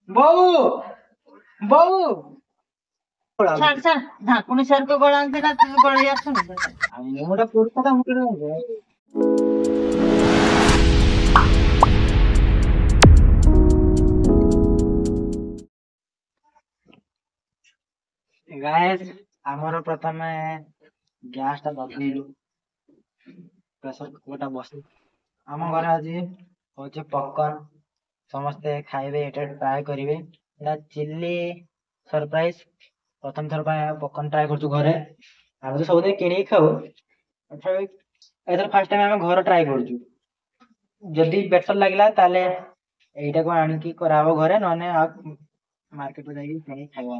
ବୋଉ ବୋଉ ଛାଡ ଛାଡ ଧାକୁଣି ସାର୍ କୁ ଗଳାନ୍ତି ନା ତୁ ଗଳେଇ ଆସୁନି ମୁଁ ଗୋଟେ ପୁରୁଷଟା ମୁଁ କେତେ गाइस ଆମର ପ୍ରଥମେ ଗ୍ୟାସ ଟା ବସେଇଲୁ ପ୍ରେସର କୁକରଟା ବସେଇ ଆମ ଘରେ ଆଜି ହଉଛି ପପକର୍ନ ସମସ୍ତେ ଖାଇବେ ଏଟା ଟ୍ରାଏ କରିବେ ଏଟା ଚିଲି ସରପ୍ରାଇଜ ପ୍ରଥମ ଥର ପାଇଁ ପପକର୍ନ ଟ୍ରାଏ କରୁଛୁ ଘରେ ଆମେ ତ ସବୁଦିନ କିଣିକି ଖାଉ ଏଥର ଫାର୍ଷ୍ଟ ଟାଇମ ଆମେ ଘର ଟ୍ରାଏ କରୁଛୁ ଯଦି ବେଟର ଲାଗିଲା ତାହେଲେ ଏଇଟାକୁ ଆଣିକି କରାହବ ଘରେ ନହେଲେ ଆଉ ମାର୍କେଟକୁ ଯାଇକି କିଣିକି ଖାଇବା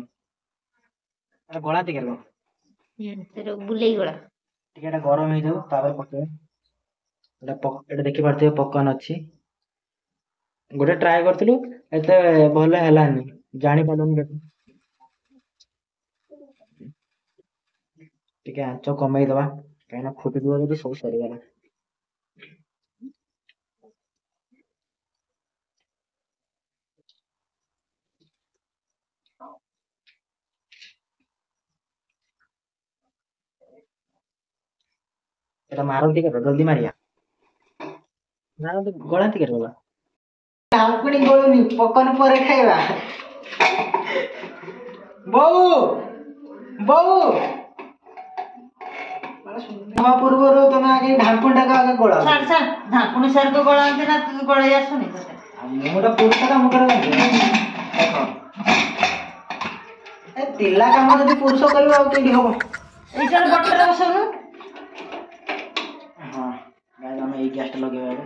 ଏଟା ଗଳା ଟିକେ ରୁହ ସେଟା ବୁଲେଇ ଗଳା ଟିକେ ଏଟା ଗରମ ହେଇଯାଉ ତାପରେ ପକେଇବା ଏଟା ଦେଖିପାରୁଥିବେ ପପକର୍ନ ଅଛି ଗୋଟେ ଟ୍ରାଏ କରିଥିଲୁ ଏତେ ଭଲ ହେଲାନି ଜାଣିପାରିଲୁନି ଟିକେ ଆଞ୍ଚ କମେଇଦବା କାହିଁକିନା ଫୁଟିଯିବ ଯଦି ସବୁ ସରିଗଲା এটা মারো ଟିକେ ଜଲ୍ଦି ମାରିଆ ଗଳା ଟିକେ ଗଲା ଢାଙ୍କୁଣି ଗଳୁନି ପକନ ପରେ ଖାଇବା ବୋଉ ବୋଉ ହବା ପୂର୍ବରୁ ତମେ ଆଗେ ଢାଙ୍କୁଣିଟାକୁ ଆଗେ ଗୋଳା ଛାଡ ଛାଡ ଧାକୁଣି ସାର୍ କୁ ଗଳାନ୍ତି ନା ତୁ ଗଳେଇ ଆସୁନି ମୁଁ ଗୋଟେ ପୁରୁଷଟା ମୁଁ କେତେ ଦେଖ ଏ ପିଲା କାମ ଯଦି ପୁରୁଷ କରିବ ଆଉ କେମିତି ହବ ଏଇଟାର ବଟରେ ବସଉନୁ ହଁ ଗାଇସ୍ ଆମେ ଏଇ ଗ୍ୟାସଟା ଲଗେଇବା ଏବେ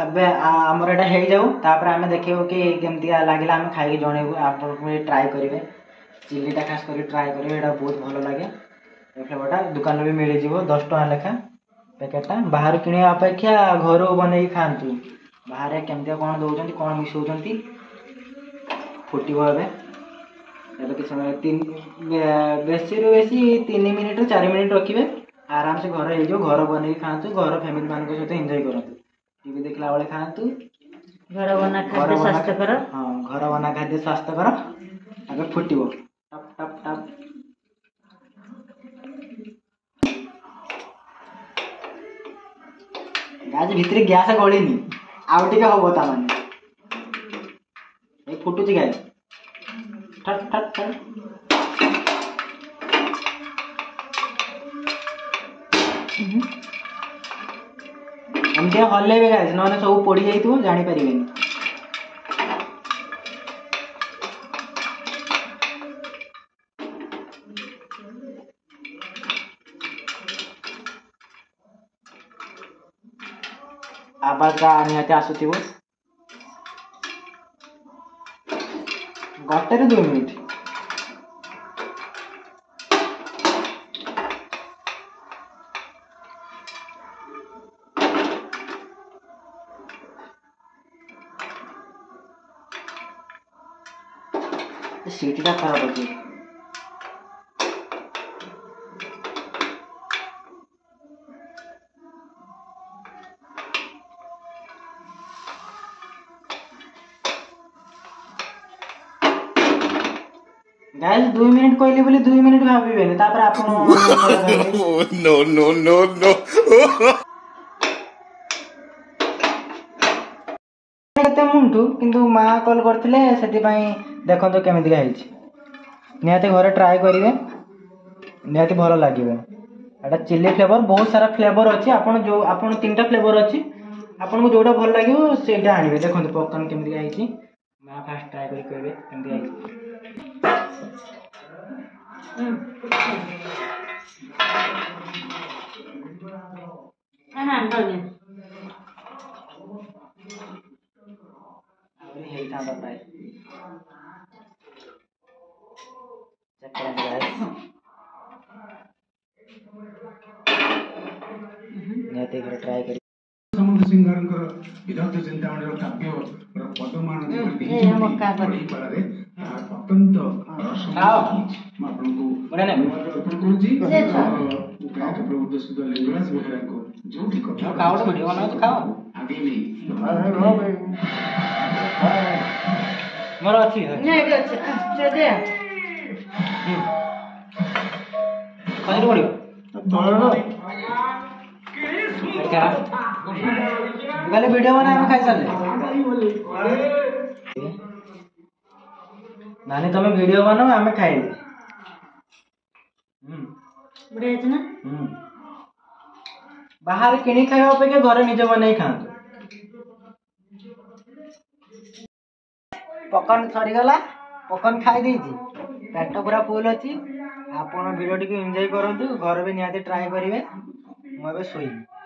ଏବେ ଆମର ଏଇଟା ହେଇଯାଉ ତାପରେ ଆମେ ଦେଖିବୁ କି କେମିତିକା ଲାଗିଲା ଆମେ ଖାଇକି ଜଣେଇବୁ ଆପଣଙ୍କୁ ବି ଟ୍ରାଏ କରିବେ ଚିଲିଟା ଖାସ କରି ଟ୍ରାଏ କରିବେ ଏଇଟା ବହୁତ ଭଲ ଲାଗେ ଏ ଫ୍ଲେଭରଟା ଦୋକାନରେ ବି ମିଳିଯିବ 10 ଟଙ୍କା ଲେଖା ପ୍ୟାକେଟଟା ବାହାରୁ କିଣିବା ଅପେକ୍ଷା ଘରୁ ବନେଇକି ଖାଆନ୍ତୁ ବାହାରେ କେମିତିଆ କ'ଣ ଦେଉଛନ୍ତି କ'ଣ ମିଶାଉଛନ୍ତି ଫୁଟିବ ଏବେ ଏବେ କିଛି ସମୟ ବେଶୀରୁ ବେଶୀ 3 ମିନିଟ୍ରୁ 4 ମିନିଟ୍ ରଖିବେ ଆରାମସେ ଘର ହେଇଯିବ ଘର ବନେଇକି ଖାଆନ୍ତୁ ଘର ଫ୍ୟାମିଲି ମାନଙ୍କ ସହିତ ଏନ୍ଜୟ କରନ୍ତୁ टीवी देखला बेले खातु घर बना खाद्य स्वास्थ्यकर हां घर बना खाद्य स्वास्थ्यकर आगे फुटिबो टप टप टप गाज भितरे गैस गळिनी आउ टिके होबो ता माने ए फुटुची गाय ठट ठट ठट एमती हल्ले भी गाइस ना सब पड़ी जाइए जापर आवाज निहती आसुव गटे 2 मिनिट सीटी खराब अच्छी गाइस 2 मिनिट कहली बोली 2 मिनिट भाबिबेनी तापर आपण नो नो नो नो केते मुंटू किंतु मां कॉल करथिले सेति पई देखंतो केमिति गाइछ निहाते घरे ट्राई करिवे निहाते भलो लागिबे एटा चिली फ्लेवर बहुत सारा फ्लेवर अछि आपण तीनटा फ्लेवर अछि आपण को जोटा भल लागिवो सेटा आनिबे देखंतो पॉपकॉर्न केमिति गाइछ मां फास्ट ट्राई करि कहबे केमिति गाइछ ट्राई करी समुद्र सिंगारंकर विदग्ध चिंतामणिर काव्य पदमान फଳରେ ଅତ୍ୟନ୍ତ ଆପଣଙ୍କୁ गायक प्रभु प्रसिद्ध लिंगराज बेहेराଙ୍କୁ ଯୋଉଠି କଥା ଖାଅ ଗୋଟେ ଭିଡ଼ିଓ ବନାଅ ତ ଖାଅ ଆଗେଇ ନେଇ ମୋର ଅଛି ଏଇଠି ଅଛି ସେ ଦେ କହିରୁ ପଡ଼ିବ ଗଲେ ଭିଡ଼ିଓ ବନା ଆମେ ଖାଇସାରିଲେ ନାନୀ ତମେ ଭିଡ଼ିଓ ବନାଅ ଆମେ ଖାଇଲେ ବଢିଆ ହେଇଛି ନା ବାହାରେ କିଣି ଖାଇବା ଅପେକ୍ଷା ଘରେ ନିଜେ ବନେଇ ଖାଆନ୍ତୁ ପକର୍ନ ସରିଗଲା ପକର୍ନ ଖାଇ ଦେଇଛି ପେଟ ପୁରା ଫୁଲ ଅଛି ଆପଣ ଭିଡ଼ିଓଟିକୁ ଏନ୍ଜୟ କରନ୍ତୁ ଘରେ ବି ନିହାତି ଟ୍ରାଏ କରିବେ ମୁଁ ଏବେ ଶୋଇବି